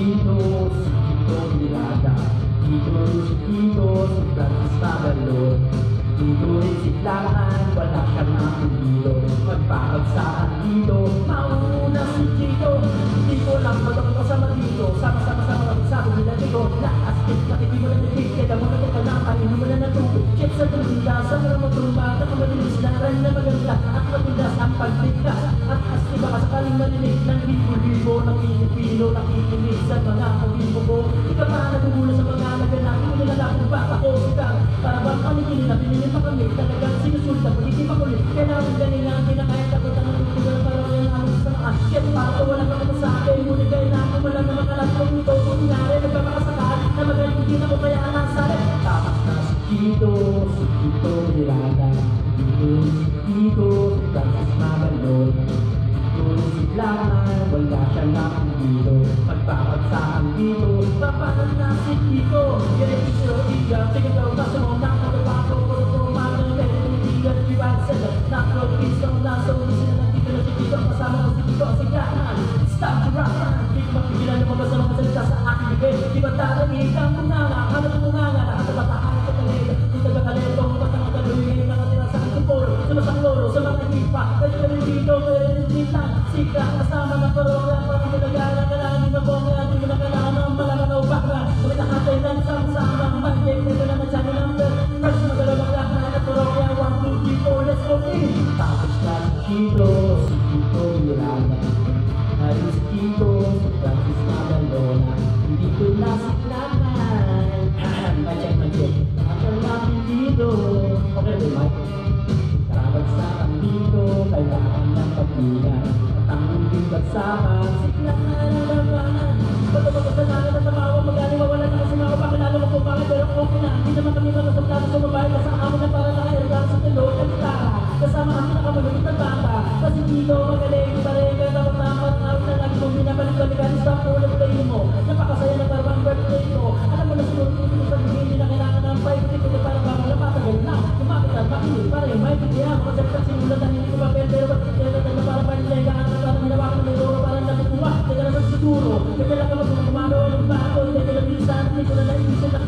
Chiquitos, Chiquito Mirada, dito rin si Titos, si Francis Magalon. Dito rin si Klaman, wala siyang nakililo. Magpapagsahan dito, mauna si Chito. Hindi ko lang matang kasama dito, sama-sama sa mga sabi nila dito. Nakastit, nakiti mo na nagtig, kaya mo na ito na, kanino mo na natubig. Check sa tulida, sa mga matumba, nakamalinis na rin na maganda. At matigas ang pagligtas, at asti baka sakaling marinig ng libo-libo ng Pilipino. Nakikinig sa mga kabibo ko. Ikaw pa nagugula sa mga naganap, hindi nila lang kung baka ko sigang. Para bang panikinin na pinilin pa kami, talagang sinusulta, pagiging makulit. Kaya namin ganila ang kinakayat ako ng mga parang yan ang sa mga shit. Para wala ka naman sa akin, ngunit kayo na ako wala naman alam kung ito. Kung nangyari, nagpapakasakahan na magaling din ako kaya anasalit. Tapas na si Chito, si Chito Mirada, dito si Tico, si Francis Magalon. Dito si Klaman, wala siyang nakililo. Magpapagsahan dito, papanan na si Tico. Ganit siya, iyan, sige daw na sumunang nakapako, puro pumagang kayo, hindi yan biwasan. Nakapagpiso na sa ulit sila nandito na si Tico, kasama ko si Tico, si Klaman. Stop the rock, di ko mapigilan yung mga sa mga salita sa aking bibig. Di ba taranig ang bunganga, hanap ang bunganga, nakatabataan sa talega. Kung taga-kalentong, matang kaluhin, nakatira sa aking polo, sa masang lolo, sa mga hipa. Kaya kami dito, kaya rin dito, sika, kasama ng parora, parang nilagara ka lang, di ba bonga, di mo na kailangan ng malakanaw bakla. Kami nakatay ng sama-sama, mag-game, ito na nagsani ng bell. First, magalawang lakna, at parora, 1, 2, 3, 4, let's go in. Tapos na si Chito, si Chito Mirada. Hari si Tito, si Francis Magalon. Hindi ko nasiklangan. Macet-macet, akal natin dito. Okay, Mike. Kabagsakan dito, kailangan ng pagbilan. At ang hindi bagsakan, siklangan na naman. Bato-bato-sanagan at tamawa, magaling mawala na kasi mga pakilala mo kung bakit. Pero okay na, hindi naman kami magkasablado sa babae. Kasama amin na para nakairgan sa tilo at gitara. Kasama kami nakamalunod ng bata. Kasi dito magaling, pareha dapat out na lagi mong binabalik-balikan sa ulit kayo mo. Napakasaya na parang birthday ko. Alam mo na siguro dito sa hindi na kailangan ng 5 ticket na parang baka napatagal na. Lumapit at makinig para yung may bigyan. Kasi sa simulan na hindi ko papel pero ba't kailan na parang panlega ang parang hinawakan ng loro parang nakukuha. Teka naman siguro. Kaya lang naman kung kumano ng bago. Hindi ko nabisan, hindi ko na naibisan na